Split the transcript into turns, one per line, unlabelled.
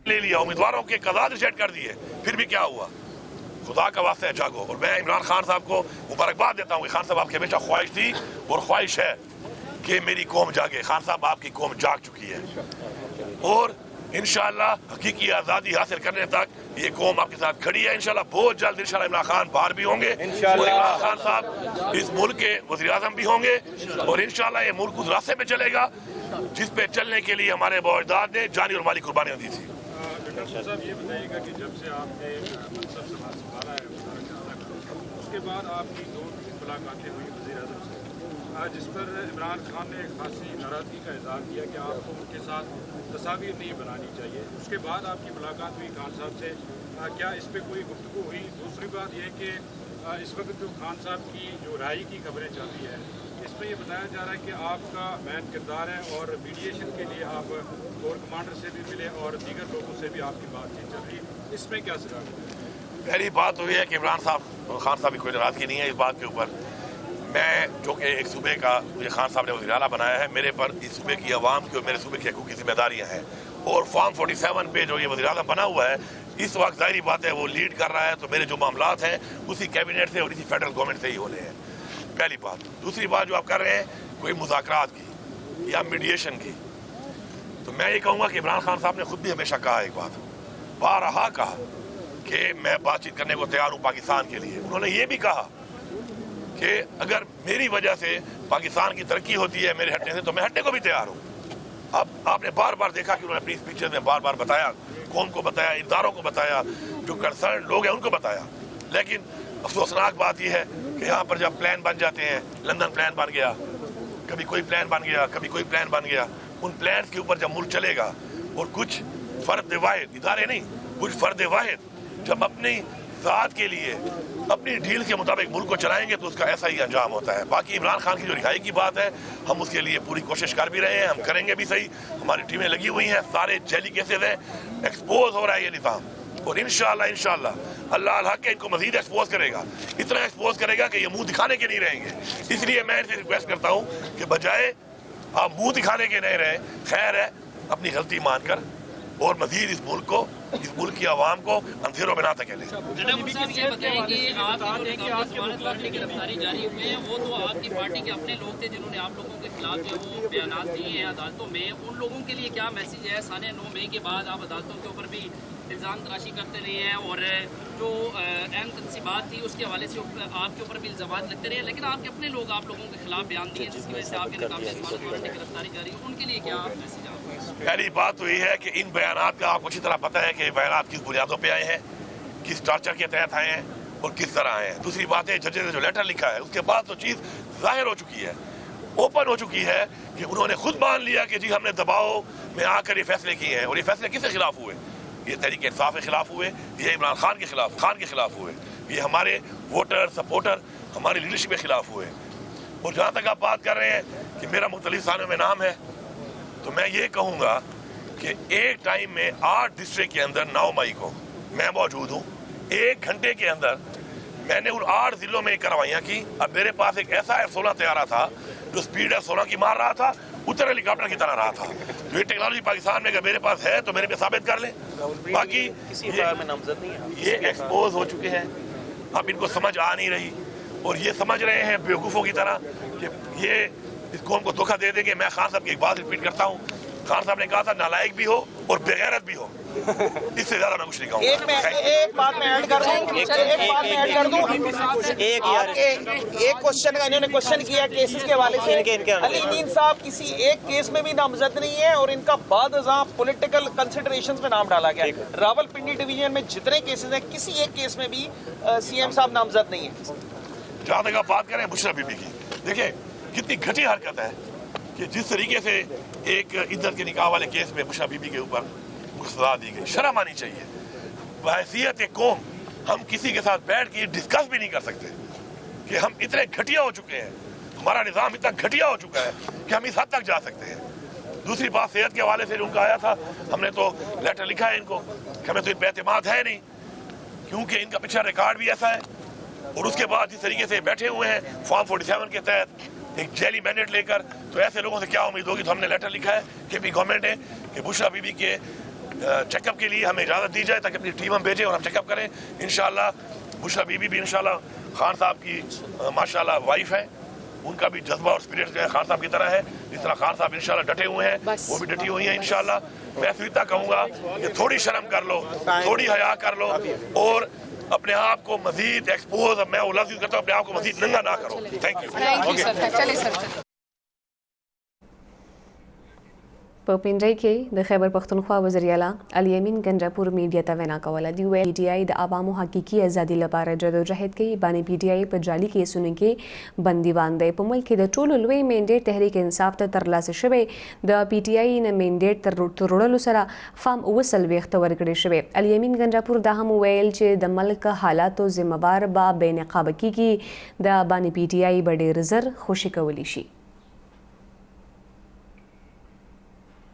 ले लिया, उम्मीदवारों के कज़ात रिजेक्ट कर दिए, फिर भी क्या हुआ? खुदा का वास्ता है जागो। और मैं इमरान खान साहब को मुबारकबाद देता हूँ कि खान साहब आपकी हमेशा ख्वाहिश थी और ख्वाहिश है कि मेरी कौम जागे। खान साहब आपकी कौम जाग चुकी है और इंशाअल्लाह हकीकी आज़ादी हासिल करने तक ये कौम आपके साथ खड़ी है। इंशाअल्लाह बहुत जल्द इंशाअल्लाह इमरान खान बाहर भी होंगे और इमरान खान साहब इस मुल्क के वज़ीर आज़म भी होंगे और इंशाअल्लाह ये मुल्क उस रास्ते पे चलेगा जिस पे चलने के लिए हमारे बाप-अजदाद ने जानी और माली कुर्बानियां दी थी।
डॉक्टर साहब ये बताइएगा कि जब से आपने मनसब संभाला है उसके बाद आपकी 2-3 मुलाकातें हुई वज़ीर आज़म से, जिस पर इमरान खान ने खासी नाराज़गी का इज़हार किया कि आपको उनके साथ तस्वीर नहीं बनानी चाहिए। उसके बाद आपकी मुलाकात हुई खान साहब से, क्या इस पर कोई गुफ्तगू हुई? दूसरी बात यह कि इस वक्त जो खान साहब की जो राय की खबरें चल रही है इसमें ये बताया जा रहा है कि आपका मैन किरदार है और मीडिएशन के लिए आप कोर कमांडर से भी मिले और दीगर लोगों से भी आपकी बातचीत चल रही है, इसमें क्या सलाह है?
पहली बात तो ये है कि इमरान साहब खान साहब की कोई नाराज़गी नहीं है इस बात के ऊपर। मैं जो कि एक सूबे का मुझे खान साहब ने वज़ीर आला बनाया है, मेरे पर इस सूबे की आवाम की और मेरे सूबे की हकूक़ की जिम्मेदारियाँ हैं और फॉर्म 47 पे जो ये वज़ीर आला बना हुआ है इस वक्त ज़ाहिर बात है वो लीड कर रहा है, तो मेरे जो मामलात हैं उसी कैबिनेट से और इसी फेडरल गवर्नमेंट से ही होने हैं, पहली बात। दूसरी बात जो आप कर रहे हैं कोई मुज़ाकरात की या मीडिएशन की, तो मैं ये कहूँगा कि इमरान खान साहब ने खुद भी हमेशा कहा एक बात, बारहा कहा कि मैं बातचीत करने को तैयार हूँ पाकिस्तान के लिए। उन्होंने ये भी कहा कि अगर मेरी वजह से पाकिस्तान की तरक्की होती है मेरे हटने से तो मैं हटने को भी तैयार हूँ। अब आपने बार बार देखा कि उन्होंने अपनी स्पीचेस में बार बार बताया, कौम को बताया, इदारों को बताया, जो कंसर्न लोग हैं उनको बताया, लेकिन अफसोसनाक बात यह है कि यहाँ पर जब प्लान बन जाते हैं, लंदन प्लान बन गया, कभी कोई प्लान बन गया, कभी कोई प्लान बन गया, उन प्लान के ऊपर जब मुल्क चलेगा और कुछ फर्द वाहिद, इदारे नहीं, कुछ फर्द वाहिद जब अपनी ज़ात के लिए अपनी डील के मुताबिक मुल्क को चलाएंगे तो उसका ऐसा ही अंजाम होता है। बाकी इमरान खान की जो रिहाई की बात है हम उसके लिए पूरी कोशिश कर भी रहे हैं, हम करेंगे भी सही, हमारी टीमें लगी हुई हैं, सारे जेली केसेज हैं, एक्सपोज हो रहा है ये निज़ाम और इंशाअल्लाह अल्लाह अल हक के इनको मजीद एक्सपोज करेगा, इतना एक्सपोज करेगा कि ये मुंह दिखाने के नहीं रहेंगे। इसलिए मैं इनसे रिक्वेस्ट करता हूँ कि बजाय आप मुंह दिखाने के नहीं रहे, खैर है अपनी गलती मानकर और मजीद इस मुल्क की आवाम को अंधेरों में ना धकेलें।
ये बताएं कि आपकी गिरफ्तारी जारी हुई है, वो तो आपकी पार्टी के अपने लोग थे जिन्होंने आप लोगों के खिलाफ जो वो बयान दिए हैं अदालतों में, उन लोगों के लिए क्या मैसेज है? साने 9 मई के बाद आप अदालतों के ऊपर भी इल्ज़ाम तराशी करते रहे हैं और जो अहम तनसीबात थी उसके हवाले से आपके ऊपर भी इल्ज़ाम लगते रहे, लेकिन आपके अपने लोग आप लोगों के खिलाफ बयान दिए जिसकी वजह से आपके नाकाम गिरफ्तारी जारी है, उनके लिए क्या मैसेज है?
पहली बात तो ये है कि इन बयानात का आपको अच्छी तरह पता है कि बयानात किस बुनियादों पे आए हैं, किस टार्चर के तहत आए हैं और किस तरह आए हैं। दूसरी बात है जजेस ने जो लेटर लिखा है उसके बाद तो चीज़ जाहिर हो चुकी है, ओपन हो चुकी है कि उन्होंने खुद मान लिया कि जी हमने दबाव में आकर ये फैसले किए हैं और ये फैसले किसके खिलाफ हुए? ये तहरीक इंसाफ के खिलाफ हुए, ये इमरान खान के खिलाफ हुए, ये हमारे वोटर सपोर्टर हमारी लीडरशिप के खिलाफ हुए। और जहाँ तक आप बात कर रहे हैं कि मेरा मुख्तलिफ थानों में नाम है, तो मैं ये कहूँगा कि एक टाइम में 8 डिस्ट्रिक्ट के अंदर 9 मई को मैं मौजूद हूँ, 1 घंटे के अंदर मैंने उन 8 जिलों में कार्रवाइयाँ की। अब मेरे पास एक ऐसा F-16 तैयारा था जो स्पीड F-16 की मार रहा था, उत्तर हेलीकॉप्टर की तरह रहा था। तो ये टेक्नोलॉजी पाकिस्तान में अगर मेरे पास है तो मेरे पे साबित कर लें। बाकी ये एक्सपोज हो चुके हैं, अब इनको समझ आ नहीं रही और ये समझ रहे हैं बेवकूफ़ों की तरह कि ये इस कौम को धोखा दे देंगे। मैं खान साहब की एक बात रिपीट करता हूँ, खान साहब ने कहा था नालायक भी हो और बेगैरत भी हो, इससे ज्यादा मैं कुछ नहीं कहूँगा।
एक बात मैं ऐड कर दूं, एक क्वेश्चन का इन्होंने क्वेश्चन किया केसेस के हवाले से। अली मीन साहब किसी एक केस में भी नामजद नहीं है और इनका बाद पॉलिटिकल कंसिडरेशंस में नाम डाला गया। रावलपिंडी डिवीजन में जितने केसेस हैं किसी एक केस में भी सीएम साहब नामजद नहीं है।
जहाँ तक आप बात करें बुशरा बीबी की, देखिए कितनी घटिया हरकत है कि जिस तरीके से एक इद्दत के निकाह वाले केस में बुशरा बीबी के ऊपर सजा दी गई, शर्म आनी चाहिए। बहैसियत एक कौम हम किसी के साथ बैठ के डिस्कस भी नहीं कर सकते कि हम इतने घटिया हो चुके हैं, हमारा निज़ाम इतना घटिया हो चुका है कि हम इस हद तक जा सकते हैं। दूसरी बात सेहत के हवाले से उनका आया था, हमने तो लेटर लिखा है इनको कि हमें तो इन पर एतमाद है नहीं क्योंकि इनका पिछला रिकॉर्ड भी ऐसा है। और उसके बाद जिस तरीके से बैठे हुए हैं फॉर्म 47 के तहत एक जेली मैंडेट लेकर, तो ऐसे लोगों से क्या उम्मीद होगी। तो हमने लेटर लिखा है कि भी गवर्नमेंट है कि बुशरा बीबी के चेकअप के लिए हमें इजाज़त दी जाए ताकि अपनी टीम हम भेजें और हम चेकअप करें इंशाल्लाह। बुशरा बीबी भी इंशाल्लाह खान साहब की माशाल्लाह वाइफ है, उनका भी जज्बा और स्पिरिट जो है खान साहब की तरह है, जिस तरह खान साहब इंशाल्लाह डटे हुए हैं वो भी डटी हुई हैं इंशाल्लाह। मैं फिर इतना कहूँगा कि थोड़ी शर्म कर लो, थोड़ी हया कर लो और अपने आप को मजीद एक्सपोज, मैं वो लफ्ज़ यूज़ करता हूँ, अपने आप को मजीद नंगा ना करो। Thank you sir.
په پنجۍ کې د خیبر پښتونخوا وزیر اعلی الیمین ګنجاپور میډیا ته وینا کوله. دوی ویل پی ټي آی د عوامو حقیقي ازادي لپاره جدوجهد کوي. باندې پی ټي آی په جعلي کیسونو کې بندیوان دی. په ملک کې د ټولو لوی مینډیټ تحریک انصاف ته ترلاسه شوی. د پی ټي آی نه مینډیټ تر وړلو سره فام 39 ورکړی شوی. الیمین ګنجاپور دا هم ویل چې د ملک حالاتو ذمہوار به بې نقابه کیږي. د باندې پی ټي آی به ډېر زر خوشي کولی شي.